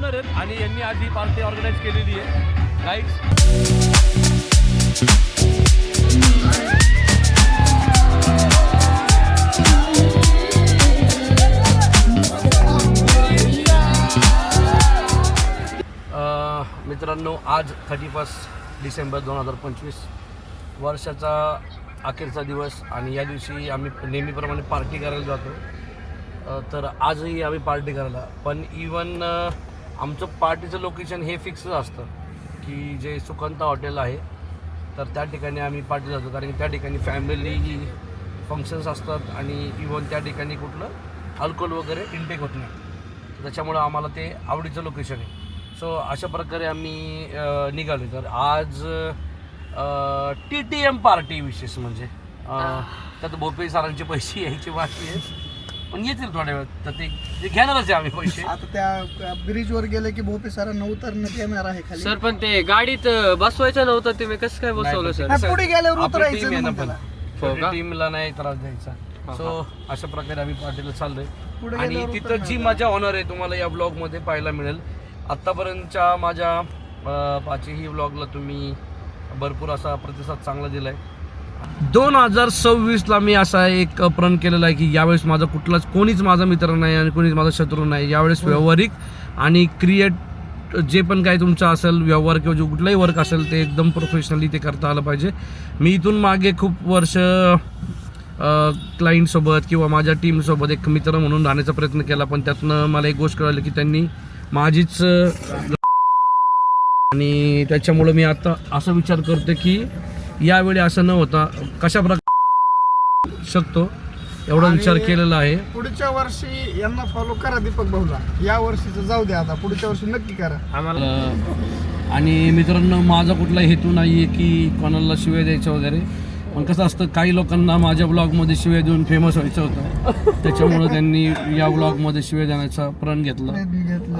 Owner आहेत आणि यांनी आज ही पार्टी ऑर्गनाईज केलेली आहे गाईड्स. मित्रांनो, आज 31 डिसेंबर 2025 वर्षाचा अखेरचा दिवस आणि या दिवशी आम्ही नेहमीप्रमाणे पार्टी करायला जातो. तर आजही आम्ही पार्टी करायला, पण इवन आमचं पार्टीचं लोकेशन हे फिक्सच असतं की जे सुकांता हॉटेल आहे तर त्या ठिकाणी आम्ही पार्टी जातो, कारण की त्या ठिकाणी फॅमिली फंक्शन्स असतात आणि इवन त्या ठिकाणी कुठलं अल्कोहोल वगैरे इनटेक होत नाही, त्याच्यामुळं आम्हाला ते आवडीचं लोकेशन आहे. सो अशा प्रकारे आम्ही निघालो. तर आज TTM पार्टी विशेष म्हणजे त्यात भोपे सरांचे पैसे यायचे बाकी आहे, पण येतील थोड्या वेळ, तर ते घेणारच आहे आम्ही पैसे. आता त्या ब्रिजवर गेले की भोपे सरांना उतरण्यात येणार आहे खाली. सर पण ते गाडीत बसवायचं नव्हतं, तुम्ही कसं काय बसवलं सर? पुढे गेल्यावर आपली उतरायचं टीम ना आहे ना, त्याला. पण टीमला नाही त्रास द्यायचा. सो अशा प्रकारे आम्ही पार्टीला चाललोय पुढे आणि गेल्यावर तिथं जी मजा होणार आहे तुम्हाला या ब्लॉगमध्ये पाहायला मिळेल. आत्तापर्यंतच्या माझ्या पाचही व्लॉगला तुम्ही भरपूर असा प्रतिसाद चांगला दिला आहे. 2026ला मी असा एक प्रण केलेला आहे की यावेळेस माझा कोणीच माझा मित्र नाही आणि कोणीच माझा शत्रू नाही. यावेळेस व्यावहारिक आणि क्रिएट जे पण काही तुमचं असेल व्यवहार किंवा जो कुठलाही वर्क असेल ते एकदम प्रोफेशनली ते करता आलं पाहिजे. मी इथून मागे खूप वर्ष क्लायंटसोबत किंवा माझ्या टीमसोबत एक मित्र म्हणून राहण्याचा प्रयत्न केला, पण त्यातनं मला एक गोष्ट कळली की त्यांनी माझीच आणि त्याच्यामुळं मी आता असा विचार करतो की यावेळी असं न होता कशा प्रकारे शकतो एवढा विचार केलेला आहे. पुढच्या वर्षी यांना फॉलो करा दीपक भाऊला. या वर्षीचं जाऊ द्या, आता पुढच्या वर्षी नक्की करा आम्हाला. आणि मित्रांनो, माझा कुठला हेतू नाही आहे की कोणाला शिव्या द्यायच्या वगैरे, पण कसं असतं काही लोकांना माझ्या ब्लॉगमध्ये शिव्या देऊन फेमस व्हायचं होतं, त्याच्यामुळं त्यांनी या ब्लॉगमध्ये शिव्या देण्याचा प्रण घेतला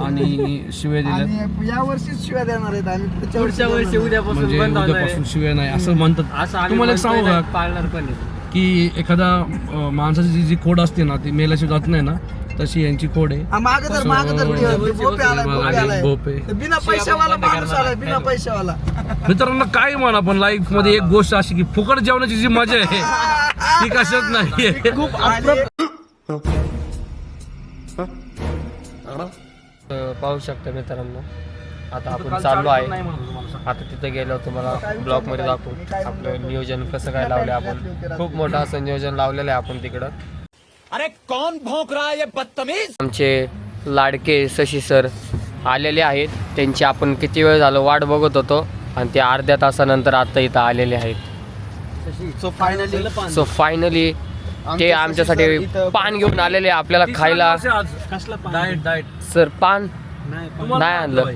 आणि शिव्या दिल्या. या वर्षीच शिव्या देणार आहेत आणि पुढच्या वर्षी उद्यापासून म्हणजे बंद होणार उद्यापासून शिव्या नाही असं म्हणतात. असं तुम्हाला एक सांगू का पाळणार पण आहे की एखादा माणसाची जी खोड असते ना ती मेल्याशिवाय जात नाही ना, तशी यांची खोड आहे. भोपे बिना पैशावाला माणूस आलाय, बिना पैशावाला. मित्रांनो, काय म्हणा पण लाईफ मध्ये एक गोष्ट अशी की फुकट जेवणाची जी मजा आहे ती कशात नाही. खूप पाहू शकता मित्रांनो, आता आपण चाललो आहे. आता तिथे गेलो तुम्हाला ब्लॉक मध्ये दाखवू आपलं नियोजन कसं काय लावलं. आपण खूप मोठं असं नियोजन लावलेलं आहे आपण तिकडं. अरे कौन भौंक रहा है ये बदतमीज. आमचे लाडके शशी सर आलेले आहेत, त्यांची आपण किती वेळ झालं वाट बघत होतो आणि ते अर्ध्या तासानंतर आता इथं आलेले आहेत. सो फायनली ते आमच्यासाठी पान घेऊन आलेले आपल्याला खायला. सर पान नाही आणलं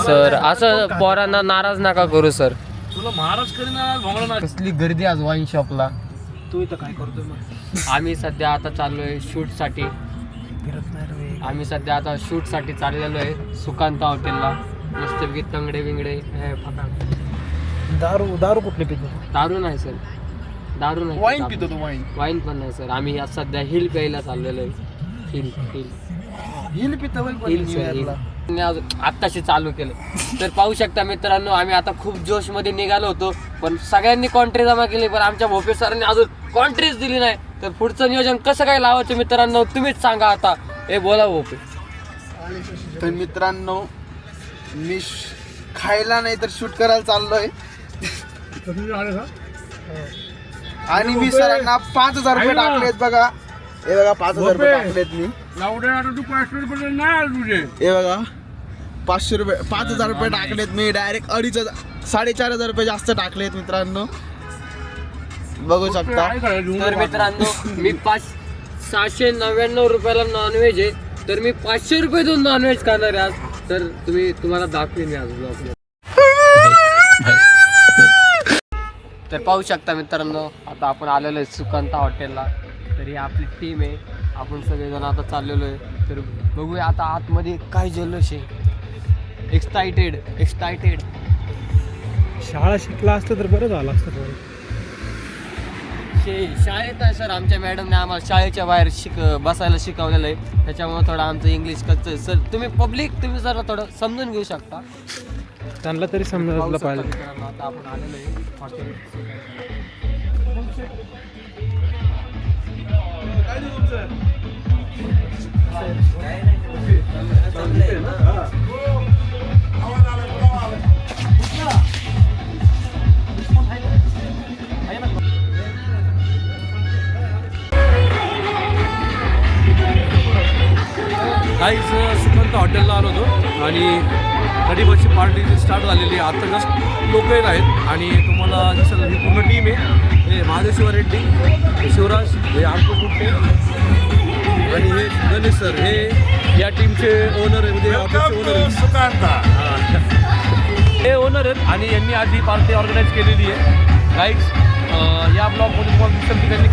सर, असं पोरांना नाराज नका करू सर. तुला महाराज करीन कसली गर्दी आज वाईन शॉपला. तू इथं काय करतोय मग? आम्ही सध्या आता चाललोय शूटसाठी. आम्ही सध्या आता शूटसाठी चाललेलो आहे सुकांता हॉटेलला. मस्तपैकी तंगडे बिंगडे दारू कुठले पितो? दारू नाही सर, दारू नाही. वाईन पितो तू? वाईन पण नाही सर. आम्ही आज सध्या हिल प्यायला चाललेलो आहे. हिल हिल हिल पितो हिल सर हिल. आत्ताशी चालू केलं तर पाहू शकता मित्रांनो, आम्ही आता खूप जोश मध्ये निघालो होतो, पण सगळ्यांनी कॉन्ट्री जमा केली, पण आमच्या भोपे सरांनी अजून कॉन्ट्रीच दिली नाही. तर पुढचं नियोजन कसं काय लावायचं मित्रांनो तुम्हीच सांगा आता. हे बोला भोपे. तर मित्रांनो, मी खायला नाही तर शूट करायला चाललोय आणि मी सरांना 5,000 रुपये टाकलेत. बघा हे बघा, 5,000 रुपये टाकलेत मी. हे बघा 500 रुपये, 5,000 रुपये टाकलेत मी. डायरेक्ट 4,500 रुपये जास्त टाकलेत मित्रांनो, बघू शकता. तर मित्रांनो, मी 699 रुपयाला नॉनव्हेज आहे, तर मी 500 रुपये देऊन नॉनव्हेज खाणार आहे आज. तर तुम्हाला दाखवेन मी आज ब्लॉग. तर पाहू शकता मित्रांनो, आता आपण आलेलो आहे सुकांता हॉटेलला. तर ही आपली टीम आहे, आपण सगळेजण आता चाललेलो आहे. तर बघूया आता आतमध्ये काय जल्लोष आहे. एक्साइटेड. शाळा शिकला असतं तर बरं झालं असतं. शाळेत आहे सर, आमच्या मॅडमने आम्हाला शाळेच्या बाहेर बसायला शिकवलेलं आहे, त्याच्यामुळे थोडं आमचं इंग्लिश कच्चं आहे. सर तुम्ही जरा थोडं समजून घेऊ शकता. त्यांना तरी समजायला पाहिजे. मित्रांनो, आता आपण आलेलो आहे हॉटेल. काहीच सुखंत हॉटेलला आलो होतो आणि कढीभरची पार्टी स्टार्ट झालेली आहे. आता जस्ट लोक येत आहेत आणि तुम्हाला दिसेल ही पूर्ण टीम आहे. हे महादेश्वर रेड्डी, हे शिवराज, हे अंकुश गुप्ते आणि हे गणेश सर, हे या टीमचे ओनर आहे, म्हणजे हॉटेलचे ओनर आहे. हे ओनर आहेत आणि यांनी आज ही पार्टी ऑर्गनाईज केलेली आहे. गाईड्स या ब्लॉगमध्ये तुम्हाला दिसेल की त्यांनी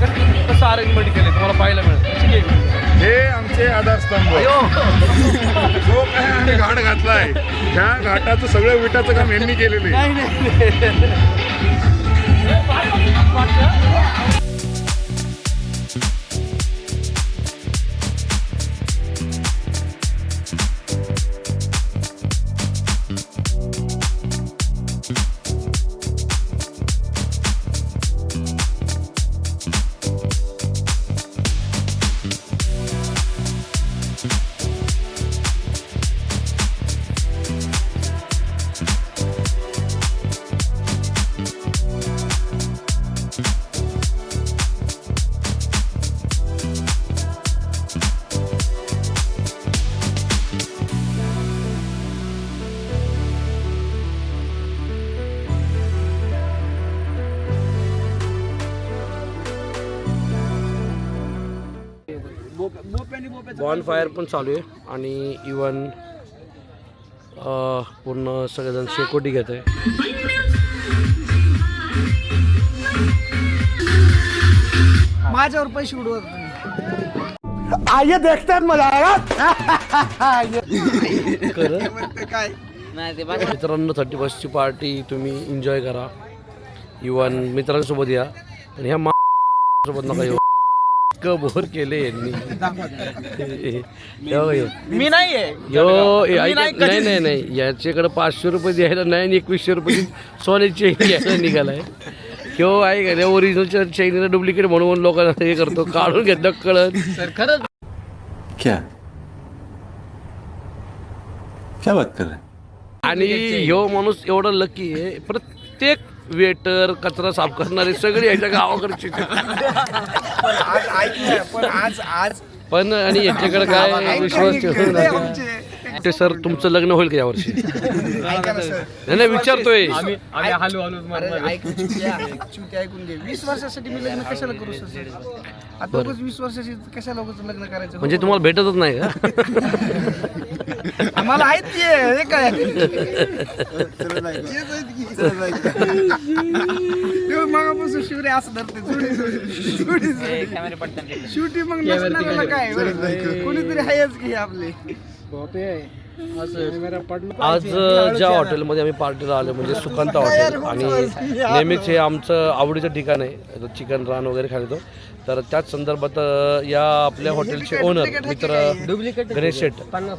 कसं अरेंजमेंट केलं तुम्हाला पाहायला मिळेल. ठीक आहे, हे आमचे आधारस्तंभ जो काय आम्ही घाट घातलाय ह्या घाटाचं सगळं विटाचं काम यांनी केलेलं आहे. बॉन फायर पण चालू आहे आणि इवन पूर्ण सगळेजण शेकोटी घेत आहे. माझ्यावर पैसे उडवत आइए देखते हैं मजा आएगा. काय मित्रांनो 31ची पार्टी तुम्ही एन्जॉय करा. इवन मित्रांसोबत या पण ह्या सोबत नका येऊ. इतकं बोर केले यांनी. मी नाहीये. नाही नाही याच्याकडे 500 रुपये द्यायला नाही आणि 2100 रुपये सोन्याची चेन घ्यायला निघालाय. किंवा आहे का ओरिजिनलच्या चैनीला डुप्लिकेट म्हणून लोकांना हे करतो, काढून घेतलं कळत. सर खरंच क्या क्या बात कर रहे हैं? आणि ह्यो माणूस एवढा लकी आहे, प्रत्येक वेटर कचरा साफ करणारे सगळे याच्या गावाकडचे. पण आणि याच्याकडे काय विश्वास ठेवून ते सर तुमचं लग्न होईल का यावर्षी? नाही विचारतोय. आम्ही हलू ऐकून घे. 20 वर्षासाठी मी लग्न कशाला करू सर? आता 20 वर्षाची कशाला लग्न करायचं? म्हणजे तुम्हाला भेटतच नाही का? आम्हाला आहेत की हे काय मागापासून शिवरे असं धरते शेवटी मग नसणाऱ्याला काय कोणीतरी आहेच की आपले. आज ज्या हॉटेलमध्ये आम्ही पार्टीला आलो म्हणजे सुकांत हॉटेल आणि नेहमीच हे आमचं आवडीचं ठिकाण आहे, चिकन रान वगैरे खातो. तर त्याच संदर्भात या आपल्या हॉटेलचे ओनर मित्र गणेश शेठ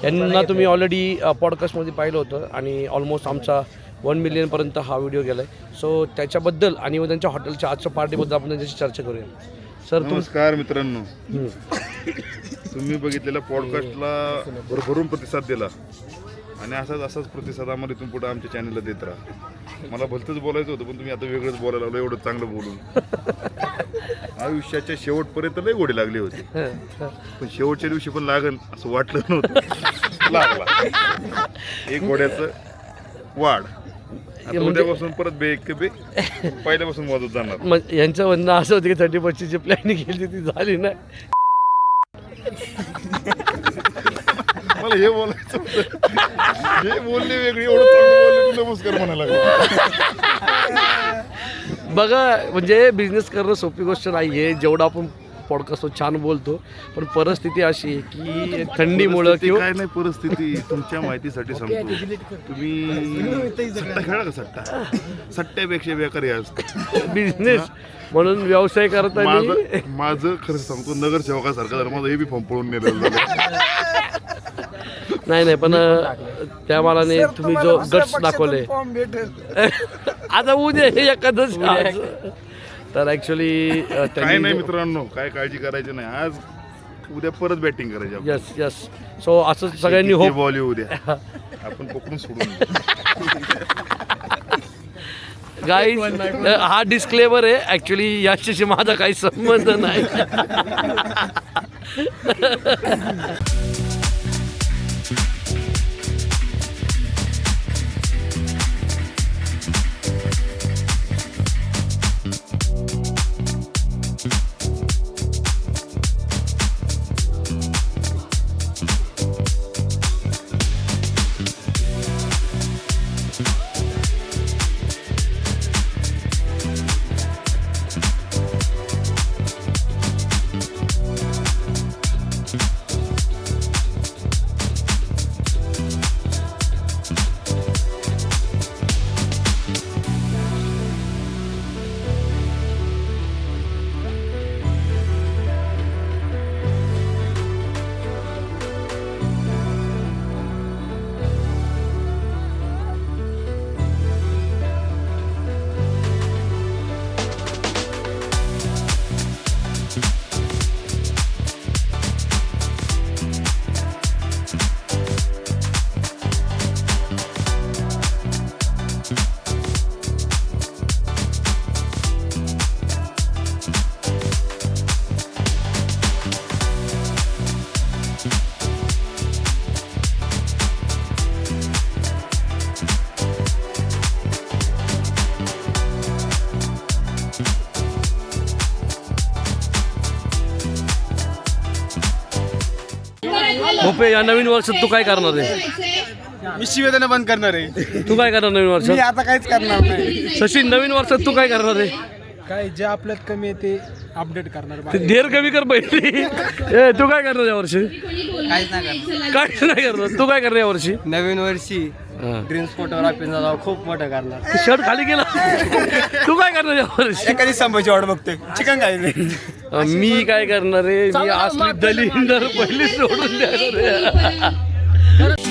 यांना तुम्ही ऑलरेडी पॉडकास्टमध्ये पाहिलं होतं आणि ऑलमोस्ट आमचा 1 मिलियनपर्यंत हा व्हिडिओ गेला आहे. सो त्याच्याबद्दल आणि त्यांच्या हॉटेलच्या आजच्या पार्टीबद्दल आपण त्यांच्याशी चर्चा करूया. सर नमस्कार मित्रांनो, तुम्ही बघितलेल्या पॉडकास्टला भरभरून प्रतिसाद दिला आणि असाच प्रतिसाद आम्हाला इथून पुढे आमच्या चॅनलला देत राहा. मला भलतंच बोलायचं होतं पण तुम्ही आता वेगळंच बोलायला लागलो, एवढं चांगलं बोलून. आयुष्याच्या शेवटपर्यंत लय गोडी लागली होती पण शेवटच्या दिवशी पण लागन असं वाटलं नव्हतं. लागला एक घोड्याचं वाढ. आता उद्यापासून परत पहिल्यापासून वाजत जाणार. मग यांचं म्हणणं असं होतं की 31ची जी प्लॅनिंग केली ती झाली नाही. मला हे बोलायचं होतं, हे बोलले वेगळी, एवढं चांगलं बोलले नमस्कार म्हणायला लागलो. बघा म्हणजे बिझनेस करणं सोपी गोष्ट नाही आहे. जेवढं आपण पॉडकास्ट छान बोलतो, पण परिस्थिती अशी आहे की थंडीमुळं परिस्थिती किंवा काय नाही, परिस्थिती तुमच्या माहितीसाठी सांगतो. तुम्ही सट्टा खेळा का? सट्ट्यापेक्षा बेकार हे असतं. बिझनेस म्हणून व्यवसाय करताना माझं खरं सांगतो, नगरसेवकासारखं जर माझं हे बी फॉर्म पळून नेलेलं झालं. नाही पण त्या मानाने तुम्ही जो गट्स दाखवले आता उद्या हे एखादंच आज. तर ऍक्च्युली काय नाही मित्रांनो, काय काळजी करायची नाही. आज उद्या परत बॅटिंग करायची आपण. यस सो असं सगळ्यांनी होप बॉल उद्या आपण पकडून सोडून गाईज हा डिस्क्लेमर आहे. ऍक्च्युली याच्याशी माझा काही संबंध नाही. भोपे, या नवीन वर्षात तू काय करणार आहे? मी शिवेदना बंद करणार आहे. तू काय करणार नवीन मी वर्षात? आता काहीच करणार नाही. सचिन, नवीन वर्षात तू काय करणार आहे? काय जे आपल्यात कमी आहे ते अपडेट करणार. ते धेर कमी कर पहिली. ए तू काय करणार या वर्षी? काहीच नाही करणार. तू काय करणार या वर्षी? नवीन वर्षी ड्रीम्स फोटोग्राफीचा खूप मोठं करणार. शर्ट खाली गेला. तू काय करणार या वर्षी? एखादी संभाजी वाट बघते, चिकन खायचं. मी काय करणार आहे? मी असली दलिंदर पहिली सोडून द्यायला रे.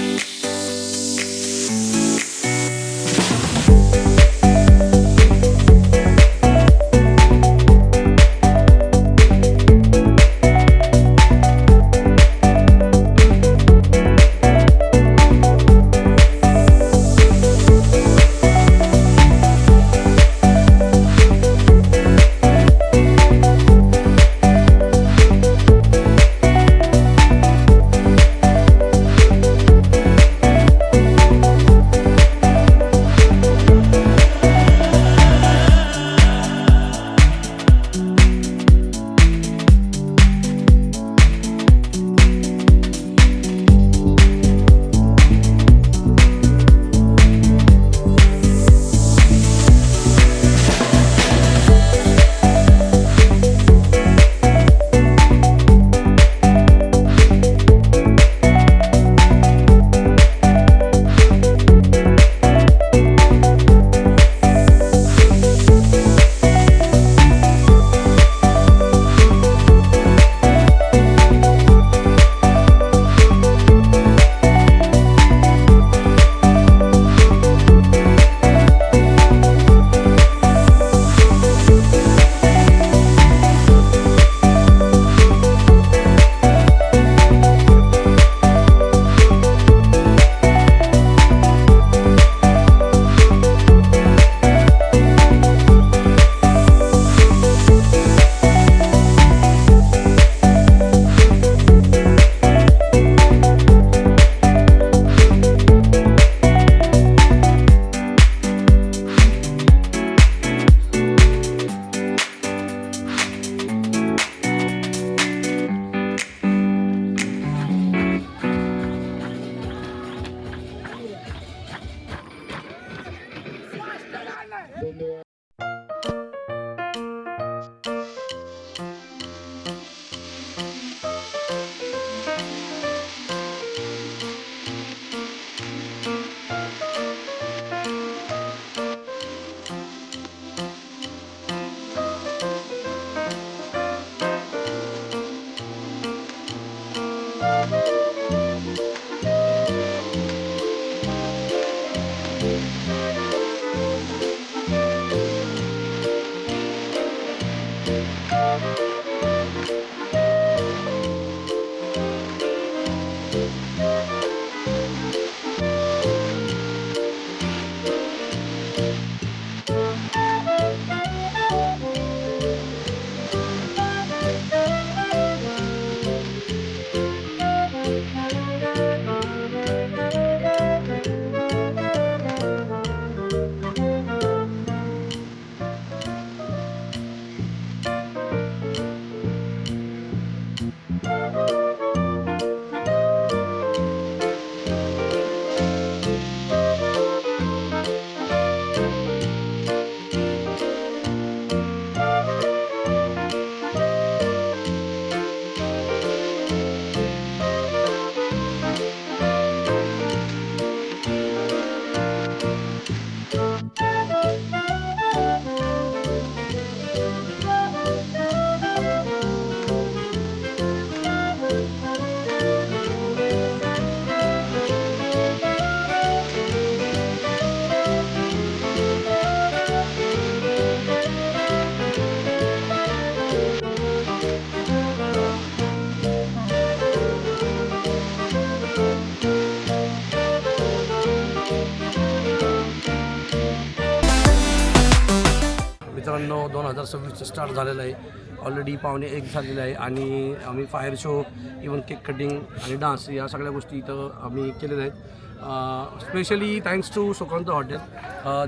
2026चं स्टार्ट झालेलं आहे. ऑलरेडी 1:15 झालेलं आहे आणि आम्ही fire show, even cake cutting आणि डान्स या सगळ्या गोष्टी इथं आम्ही केलेल्या आहेत. Specially thanks to Sukant hotel.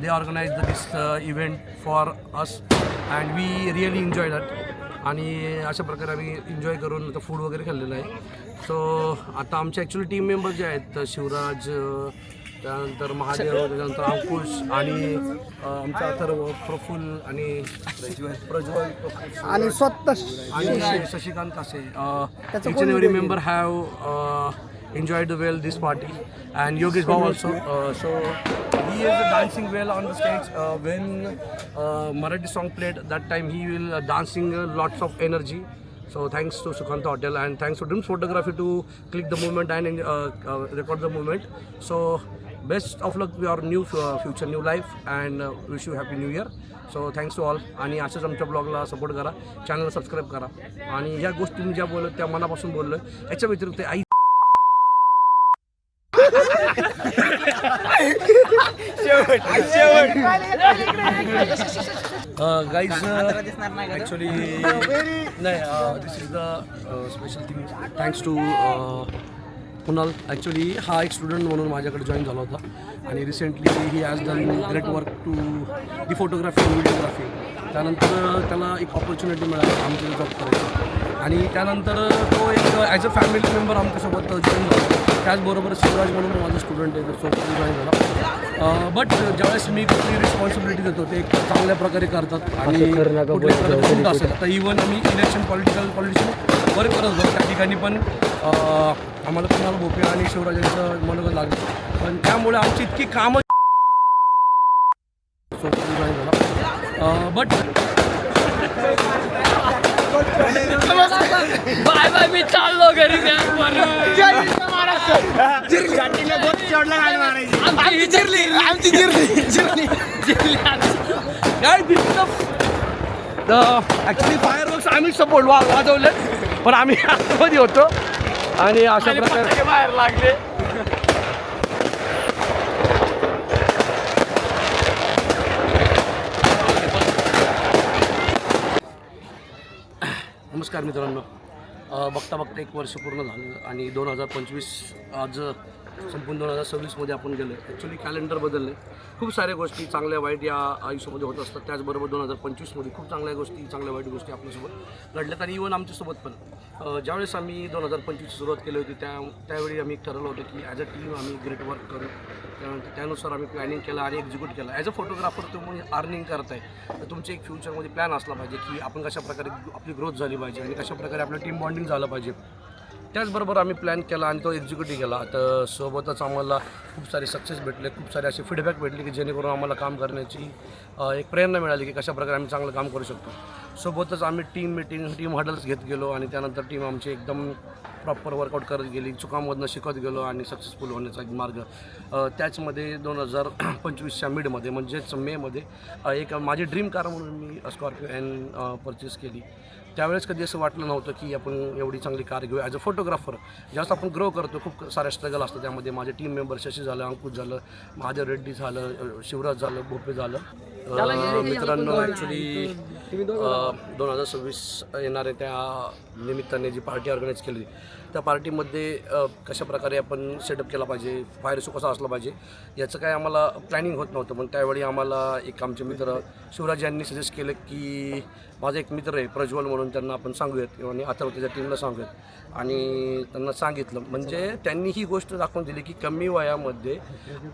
They organise this event for us and we really enjoy that. आणि अशा प्रकारे आम्ही एन्जॉय करून आता फूड वगैरे खाल्लेलं आहे. सो आता आमचे ॲक्च्युली टीम मेंबर जे आहेत शिवराज, त्यानंतर महादेव, त्याच्यानंतर अंकुश आणि आमचा अथर्व, प्रफुल्ल आणि प्रज्वल आणि स्वतः आणि शशिकांत कासे. Each and every member have enjoyed well this party, and Yogesh Bhav also. So he is dancing well on the stage. When Marathi song played, that time he will dancing lots of energy. So thanks to Sukanta Hotel and thanks to Dreams Photography to click the moment and record the moment. So best of luck with your new future, new life, and wish you happy new year. So thanks to all. आणि अशाच आमच्या ब्लॉगला support करा, चॅनलला subscribe करा. आणि ह्या गोष्टी मी ज्या बोललो त्या मनापासून बोललो. याच्या व्यतिरिक्त आई गाईज ॲक्च्युली नाही, this is the special thing. Thanks to Kunal. Actually हा एक स्टुडंट म्हणून माझ्याकडे जॉईन झाला होता आणि recently he has done great work to the photography आणि व्हिडिओग्राफी. त्यानंतर त्याला एक ऑपॉर्च्युनिटी मिळाली आमच्या जॉब करायची आणि त्यानंतर तो एक ॲज अ फॅमिली मेंबर आमच्यासोबत जॉईन झाला. त्याचबरोबर शिवराज म्हणून माझा स्टुडंट आहे, तर सोबत जॉईन झाला. बट ज्यावेळेस मी कुठली रिस्पॉन्सिबिलिटी देतो ते एक चांगल्या प्रकारे करतात आणि कुठल्या प्रकारे असेल तर इव्हन आम्ही इलेक्शन पॉलिटिशियन वर्क करत होतो त्या ठिकाणी पण आम्हाला कुणाल भोपे आणि शिवराजांचं मनोगत लागलं. पण त्यामुळे आमची इतकी कामं सोबत जॉईन झाला. बट बाय बाय, मी चाललो घरी. ॲक्च्युली फायरवर्क्स आम्ही सपोर्ट वाजवले पण आम्ही आतमध्ये होतो आणि अशा प्रकारे बाहेर लागले. नमस्कार मित्रांनो. बघता बघता 1 वर्ष पूर्ण झालं आणि 2025 आज संपूर्ण 2026मध्ये आपण गेलो. ॲक्च्युली कॅलेंडर बदलले. खूप साऱ्या गोष्टी चांगल्या वाईट या आयुष्यामध्ये होत असतात. त्याचबरोबर 2025मध्ये खूप चांगल्या गोष्टी, चांगल्या वाईट गोष्टी आपल्यासोबत घडल्यात आणि इव्हन आमच्यासोबत पण. ज्यावेळेस आम्ही 2025ची सुरुवात केली होती त्यावेळी आम्ही ठरवलं होतं की ॲज अ टीम आम्ही ग्रेट वर्क करू. त्यानुसार आम्ही प्लॅनिंग केलं आणि एक्झिक्यूट केलं. ॲज अ फोटोग्राफर तुम्ही अर्निंग करताय तर तुमचे एक फ्युचरमध्ये प्लॅन असला पाहिजे की आपण कशाप्रकारे आपली ग्रोथ झाली पाहिजे आणि कशाप्रकारे आपलं टीम बॉन्डिंग झालं पाहिजे. त्याचबरोबर आम्ही प्लॅन केला आणि तो एक्झिक्यूटिव्ह केला. तर सोबतच आम्हाला खूप सारे सक्सेस भेटले, खूप सारे असे फीडबॅक भेटले की जेणेकरून आम्हाला काम करण्याची एक प्रेरणा मिळाली की कशाप्रकारे आम्ही चांगलं काम करू शकतो. सोबतच आम्ही टीम हडल्स घेत गेलो आणि त्यानंतर टीम आमची एकदम प्रॉपर वर्कआउट करत गेली, चुकांमधनं शिकत गेलो आणि सक्सेसफुल होण्याचा एक मार्ग. त्याचमध्ये 2025च्या मिडमध्ये म्हणजेच मेमध्ये एक माझी ड्रीम कार म्हणून मी स्कॉर्पिओ एन परचेस केली. त्यावेळेस कधी असं वाटलं नव्हतं की आपण एवढी चांगली कार घेऊ. ॲज अ फोटोग्राफर ज्यावेळेस आपण ग्रो करतो खूप साऱ्या स्ट्रगल असतं. त्यामध्ये माझे टीम मेंबर शशी झालं, अंकुश झालं, महादेव रेड्डी झालं, शिवराज झालं, भोपे झालं. मित्रांनो ॲक्च्युली 2026 येणाऱ्या त्या निमित्ताने जी पार्टी ऑर्गनाईज केली त्या पार्टीमध्ये कशाप्रकारे आपण सेटअप केला पाहिजे, फायर शो कसा असला पाहिजे याचं काय आम्हाला प्लॅनिंग होत नव्हतं. पण त्यावेळी आम्हाला एक आमचे मित्र शिवराज यांनी सजेस्ट केलं की माझा एक मित्र आहे प्रज्वल म्हणून, त्यांना आपण सांगूयात आणि आता त्याच्या टीमला सांगूयात. आणि त्यांना सांगितलं म्हणजे त्यांनी ही गोष्ट दाखवून दिली की कमी वयामध्ये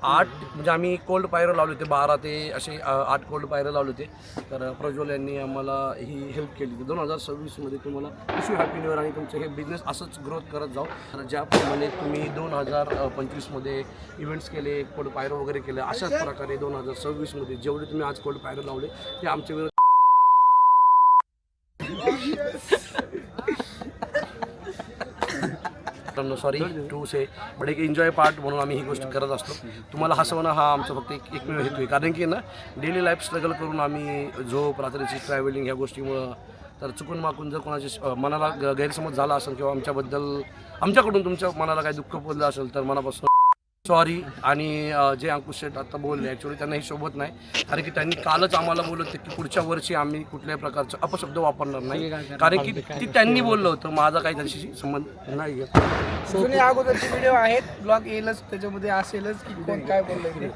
8 म्हणजे आम्ही कोल्ड पायरं लावले होते, 12 ते असे 8 कोल्ड पायरं लावले होते. तर प्रज्वल यांनी आम्हाला ही हेल्प केली. 2026मध्ये तुम्हाला wish you happy new year आणि तुमचं हे बिझनेस असंच ग्रोथ करत जाऊ. तर ज्याप्रमाणे तुम्ही 2025मध्ये इव्हेंट्स केले, कोल्ड पायरं वगैरे केले, अशाच प्रकारे 2026मध्ये जेवढे तुम्ही आज कोल्ड पायरं लावले ते आमच्या विरोधात सॉरी टू से बट एक एन्जॉय पार्ट म्हणून आम्ही ही गोष्ट करत असतो. तुम्हाला हसवणं हा आमचा फक्त एकमेव हेतू आहे. कारण की ना डेली लाईफ स्ट्रगल करून आम्ही झोप, रात्रीची ट्रॅव्हलिंग ह्या गोष्टीमुळं तर चुकून माकून जर कोणाची मनाला गैरसमज झाला असेल किंवा आमच्याकडून तुमच्या मनाला काही दुःख पडलं असेल तर मनापासून सॉरी. आणि जे अंकुश शेठ आता बोलले ॲक्च्युली त्यांना हे शोभत नाही, कारण की त्यांनी कालच आम्हाला बोललं होतं की पुढच्या वर्षी आम्ही कुठल्याही प्रकारचं अपशब्द वापरणार नाही, कारण की ती त्यांनी बोललं होतं. माझा काही त्यांच्याशी संबंध नाही आहे. जुने अगोदरचे व्हिडिओ आहेत, ब्लॉग येईलच, त्याच्यामध्ये असेलच की कोण काय बोललं ते.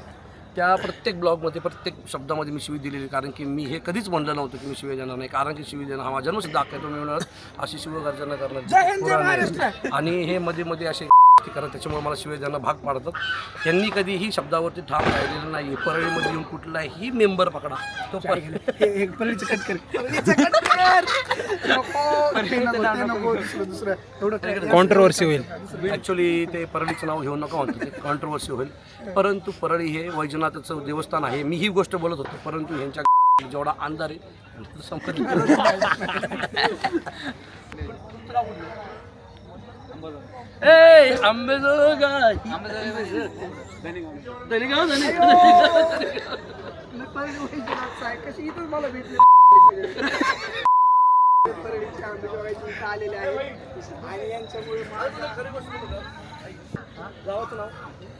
त्या प्रत्येक ब्लॉगमध्ये प्रत्येक शब्दामध्ये मी शिवी दिलेली, कारण की मी हे कधीच म्हणलं नव्हतं की मी शिवी देणार नाही, कारण की शिवी देणं हा माझा जन्मसिद्ध हक्क आहे. तो मिळणार अशी शिवगर्जना करणार आणि हे मध्ये मध्ये असे कारण त्याच्यामुळे मला शिवाय त्यांना भाग पाडतात. त्यांनी कधीही शब्दावरती ठाम राहिलेलं नाही. परळीमध्ये येऊन कुठलाही मेंबर पकडा तो कॉन्ट्रोवर्सी होईल. ॲक्च्युली ते परळीचं नाव घेऊ नका म्हणतो, ते कॉन्ट्रोवर्सी होईल. परंतु परळी हे वैजनाथाचं देवस्थान आहे. मी ही गोष्ट बोलत होतो, परंतु ह्यांच्या जेवढा अंधार आहे संपत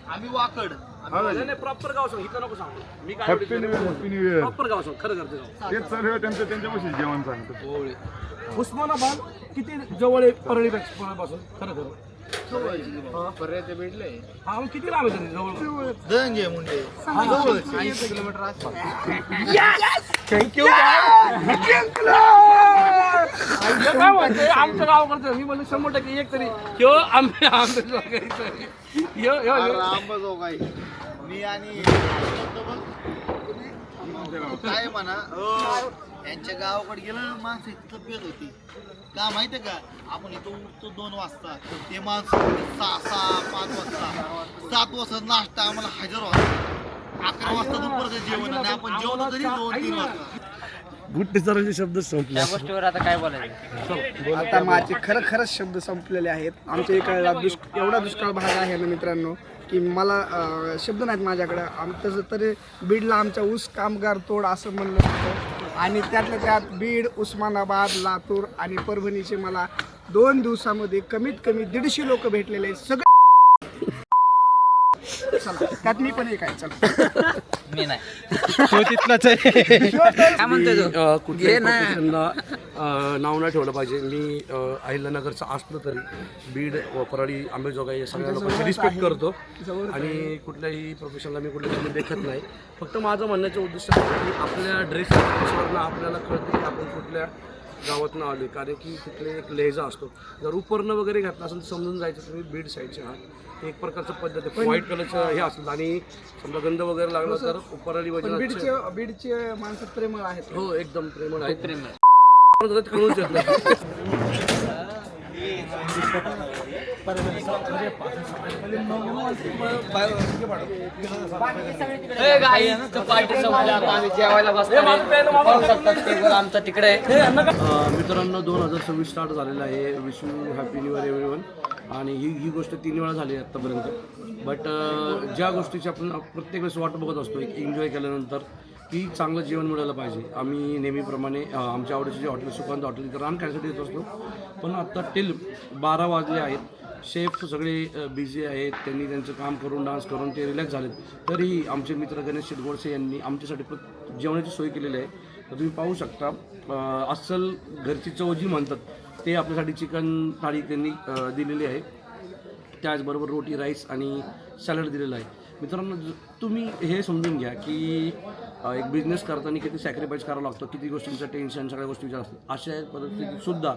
आम्ही वाकड प्रॉपर गाव सांग, इथं नको सांगू. मी काय happy new year, happy new year. Proper गाव सांग, खरं करते गाव. तेच चालू आहे त्यांच्यापाशी जेवण सांगतो. उस्मानाबाद किती जवळ आहे परळीपासून? खरं खरं हा, मग किती लांब आहे जवळ? धनंजय मुंडे थँक्यू. काय म्हणते आमचं गाव करतो मी म्हणलं 100% एक तरी ह्यो अंबाजोगाई मी आणि काय म्हणा यांच्या गावाकडे गेलं माणसं इतकं पेर होती का माहितीये का? आपण इथं उठतो 2 वाजता, ते माणसं 6, 5 वाजता, 7 वाजता नाश्ता आम्हाला हजर होता, 11 वाजता दुपारचं जेवण आणि आपण जेवण तरी 2-3 वाजता. गुट्टेसरांचे शब्द संपले. त्या गोष्टीवर आता काय बोलायचं? आता माझे खरंच शब्द संपलेले आहेत. आमच्या इकडला एवढा दुष्काळ भाग आहे ना मित्रांनो की मला शब्द नाहीत माझ्याकडं. तसं तरी बीडला आमच्या ऊस कामगार तोड असं म्हणलं होतं आणि त्यातल्या त्यात बीड, उस्मानाबाद, लातूर आणि परभणीचे मला 2 दिवसामध्ये कमीत कमी 150 लोक भेटलेले आहेत. सगळे त्यात मी पण एक आहे. चला मी नाही. तो तिथलाच आहे. काय म्हणतोय तो? कुठल्याही प्रोफेशनला नाव नाही ठेवलं पाहिजे. मी अहिल्यानगरचं असलो तरी बीड, परळी, आंबेजोगाई या सगळ्या लोकांची रिस्पेक्ट करतो आणि कुठल्याही प्रोफेशनला मी कुठल्या देखत नाही. फक्त माझं म्हणण्याचं उद्देश आहे की आपल्या ड्रेसवरनं आपल्याला कळतं की आपण कुठल्या गावातनं आलो, कारण की तिकडे एक लहेजा असतो. जर उपरनं वगैरे घातलं असेल तर समजून जायचं तुम्ही बीड साईडचे आहात. एक प्रकारचं पद्धत आहे, व्हाईट कलरचं हे असतं आणि समजा गंध वगैरे लागला तर परळी वगैरे बीडचे माणसं प्रेमळ आहेत. हो एकदम प्रेमळ आहे. प्रेम आहे. कळूच येत नाही. जेवायला आमचा तिकडे आहे. मित्रांनो 2026 स्टार्ट झालेलं आहे. Wish you happy new year everyone. आणि ही गोष्ट 3 वेळा झाली आहे आत्तापर्यंत. बट ज्या गोष्टीची आपण प्रत्येक वेळेस वाट बघत असतो एक एन्जॉय केल्यानंतर की चांगलं जेवण मिळालं पाहिजे. आम्ही नेहमीप्रमाणे आमच्या आवडीचे जे हॉटेल सुकांत हॉटेल इथं रान खायसाठी येत असतो, पण आत्ता टिल 12 वाजले आहेत. शेफ सगळे बिझी आहेत, त्यांनी त्यांचं काम करून डान्स करून ते रिलॅक्स झालेत. तरीही आमचे मित्र गणेश गोडसे यांनी आमच्यासाठी जेवणाची सोय केलेली आहे. तर तुम्ही पाहू शकता अस्सल घरची चव जी म्हणतात ते आपल्यासाठी चिकन थाळी त्यांनी दिलेली आहे. त्याचबरोबर रोटी, राईस आणि सॅलड दिलेलं आहे. मित्रांनो तुम्ही हे समजून घ्या की एक बिझनेस करताना किती सॅक्रिफाईस करावं लागतं, किती गोष्टींचं टेन्शन, सगळ्या गोष्टी विचार असतात. अशा परिस्थितीतसुद्धा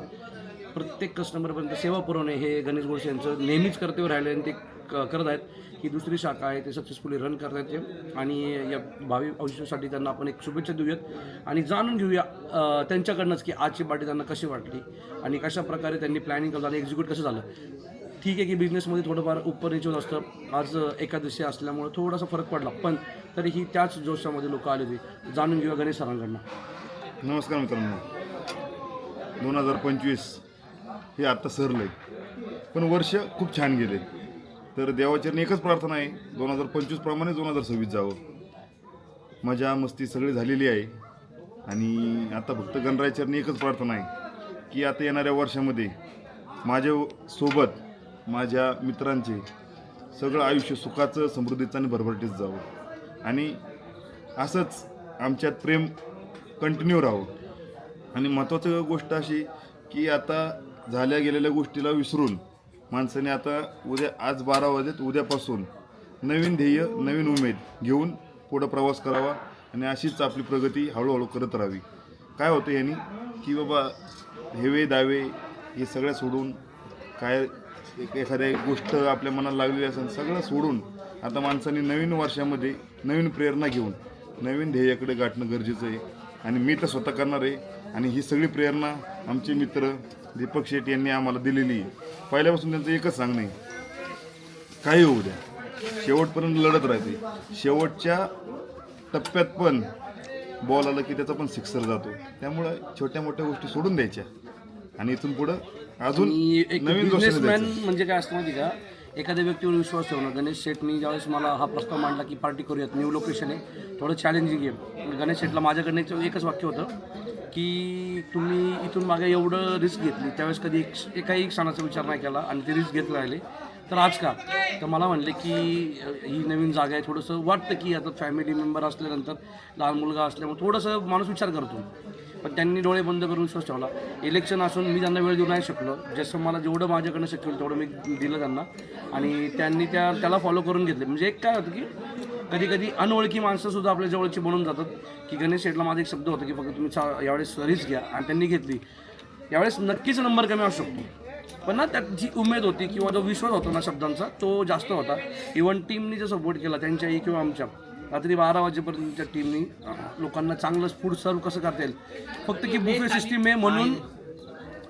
प्रत्येक कस्टमरपर्यंत सेवा पुरवणे हे गणेश गोडसे यांचं नेहमीच कर्तव्य राहिलं आणि ते करत आहेत. ही दुसरी शाखा आहे, ते सक्सेसफुली रन करत आहेत ते. आणि या भावी आयुष्यासाठी त्यांना आपण एक शुभेच्छा देऊयात आणि जाणून घेऊया त्यांच्याकडनंच की आजची पार्टी त्यांना कशी वाटली आणि कशा प्रकारे त्यांनी प्लॅनिंग केलं आणि एक्झिक्यूट कसं झालं. ठीक आहे की बिझनेसमध्ये थोडंफार उपर नीचे असतं. आज एकादशी असल्यामुळे थोडासा फरक पडला, पण तरीही त्याच जोशामध्ये लोक आले होते. जाणून घेऊया गणेश सरांकडनं. नमस्कार मित्रांनो. 2025 हे आत्ता सरलं आहे, पण वर्ष खूप छान गेले. तर देवाचरणी एकच प्रार्थना आहे 2025 प्रमाणे 2026 जावं. मजा मस्ती सगळी झालेली आहे आणि आता फक्त गणरायचरणी एकच प्रार्थना आहे की आता येणाऱ्या वर्षामध्ये माझ्यासोबत माझ्या मित्रांचे सगळं आयुष्य सुखाचं, समृद्धीचं आणि भरभराटीत जावं आणि असंच आमच्यात प्रेम कंटिन्यू राहावं. आणि महत्त्वाची गोष्ट अशी की आता झाल्या गेलेल्या गोष्टीला विसरून माणसाने आता आज 12 वाजलेत, उद्यापासून नवीन ध्येय, नवीन उमेद घेऊन पुढं प्रवास करावा आणि अशीच आपली प्रगती हळूहळू करत राहावी. काय होतं यांनी की बाबा हेवे दावे हे सगळं सोडून काय एखाद्या गोष्ट आपल्या मनाला लागलेली असेल सगळं सोडून आता माणसाने नवीन वर्षामध्ये नवीन प्रेरणा घेऊन नवीन ध्येयाकडे गाठणं गरजेचं आहे. आणि मी तर स्वतः करणार आहे. आणि ही सगळी प्रेरणा आमचे मित्र दीपक शेट यांनी आम्हाला दिलेली आहे. पहिल्यापासून त्यांचं एकच सांगणं आहे, काही होऊ द्या, शेवटपर्यंत लढत राहते. शेवटच्या टप्प्यात पण बॉल आला की त्याचा पण सिक्सर जातो. त्यामुळं छोट्या मोठ्या गोष्टी सोडून द्यायच्या आणि इथून पुढं अजून एक नवीन बिझनेसमॅन म्हणजे काय असतं माहिती का, एखाद्या व्यक्तीवर विश्वास ठेवणं. गणेश शेटनी ज्यावेळेस मला हा प्रस्ताव मांडला की पार्टी करूयात, न्यू लोकेशन आहे, थोडं चॅलेंजिंग आहे. गणेश शेटला माझ्याकडनं एकच वाक्य होतं की तुम्ही इथून मागे एवढं रिस्क घेतली, त्यावेळेस कधी एकाही क्षणाचा विचार नाही केला आणि ते रिस्क घेत राहिले, तर आज का? तर मला म्हणले की ही नवीन जागा आहे, थोडंसं वाटतं की आता फॅमिली मेंबर असल्यानंतर लहान मुलगा असल्यामुळे थोडंसं माणूस विचार करतो. पण त्यांनी डोळे बंद करून विश्वास ठेवला. इलेक्शन असून मी त्यांना वेळ देऊ नाही शकलो, जसं मला जेवढं माझ्याकडनं शक्य होईल तेवढं मी दिलं त्यांना आणि त्यांनी त्याला फॉलो करून घेतले. म्हणजे एक काय होतं की कधी कधी अनोळखी माणसंसुद्धा आपल्या जवळची बनून जातात. की गणेश शेटला माझा एक शब्द होता की फक्त तुम्ही यावेळेस रिस्क घ्या, आणि त्यांनी घेतली. यावेळेस नक्कीच नंबर कमी असू शकतो, पण ना त्यात जी उमेद होती किंवा जो विश्वास होता ना शब्दांचा, तो जास्त होता. इव्हन टीमनी जो सपोर्ट केला त्यांच्याही किंवा आमच्या, रात्री 12 वाजेपर्यंतच्या टीमनी लोकांना चांगलं फूड सर्व कसं करता येईल, फक्त की बुफे सिस्टीम आहे म्हणून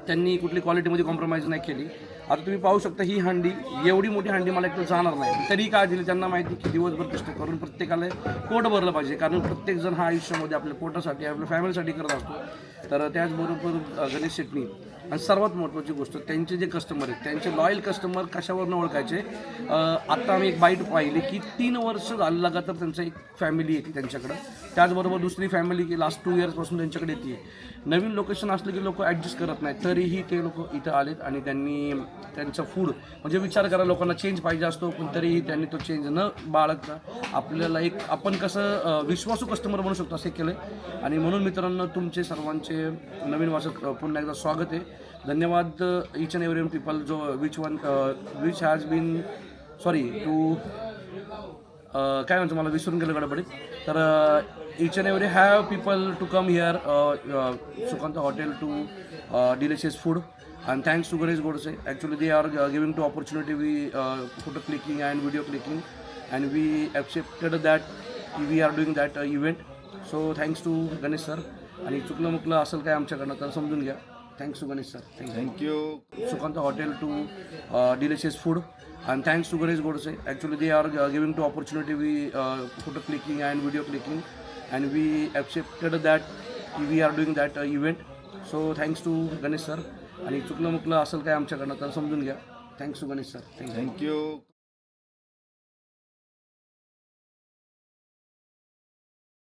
त्यांनी कुठली क्वालिटीमध्ये कॉम्प्रोमाइज नाही केली. आता तुम्ही पाहू शकता ही हांडी, एवढी मोठी हांडी मला एकतर जाणार नाही, तरी काय दिली त्यांना माहिती की दिवसभर कष्ट करून प्रत्येकाला पोट भरलं पाहिजे. कारण प्रत्येकजण हा आयुष्यामध्ये आपल्या पोटासाठी, आपल्या फॅमिलीसाठी करत असतो. तर त्याचबरोबर गणेश शेटनी आणि सर्वात महत्त्वाची गोष्ट, त्यांचे जे कस्टमर आहेत त्यांचे लॉयल कस्टमर कशावरनं ओळखायचे. आत्ता आम्ही एक बाईट पाहिली की 3 वर्ष झालं लगातार त्यांचं एक फॅमिली येते त्यांच्याकडं. त्याचबरोबर दुसरी फॅमिली की लास्ट 2 इयर्सपासून त्यांच्याकडे येते. नवीन लोकेशन असलं की लोक ॲडजस्ट करत नाहीत, तरीही ते लोक इथं आलेत आणि त्यांनी त्यांचं फूड म्हणजे विचार करा, लोकांना चेंज पाहिजे असतो पण तरीही त्यांनी तो चेंज न बाळगता आपल्याला एक आपण कसं विश्वासू कस्टमर बनू शकतो असे केलं. आणि म्हणून मित्रांनो तुमचे सर्वांचे नवीन वर्षात पुन्हा एकदा स्वागत आहे. धन्यवाद ईच अँड एव्हरी पीपल जो which has been sorry to काय म्हणतो मला विसरून गेलं गडबडीत. तर each and every have people to come here Sukant hotel to delicious food and thanks to Ganesh Godse. Actually they are giving to opportunity we photo clicking and video clicking and we accepted that we are doing that event. So thanks to Ganesh sir. आणि चुकलं मुकलं असेल काय आमच्याकडनं तर समजून घ्या. Thanks to Ganesh sir. Thank you. Sukant hotel to delicious food and thanks to Ganesh Godse. Actually they are giving to opportunity we photo clicking and video clicking and we accepted that we are doing that event. So thanks to Ganesh sir. आणि चुकलं मुकलं असेल काय आमच्याकडनं तर समजून घ्या. Thanks to Ganesh sir. Thank you.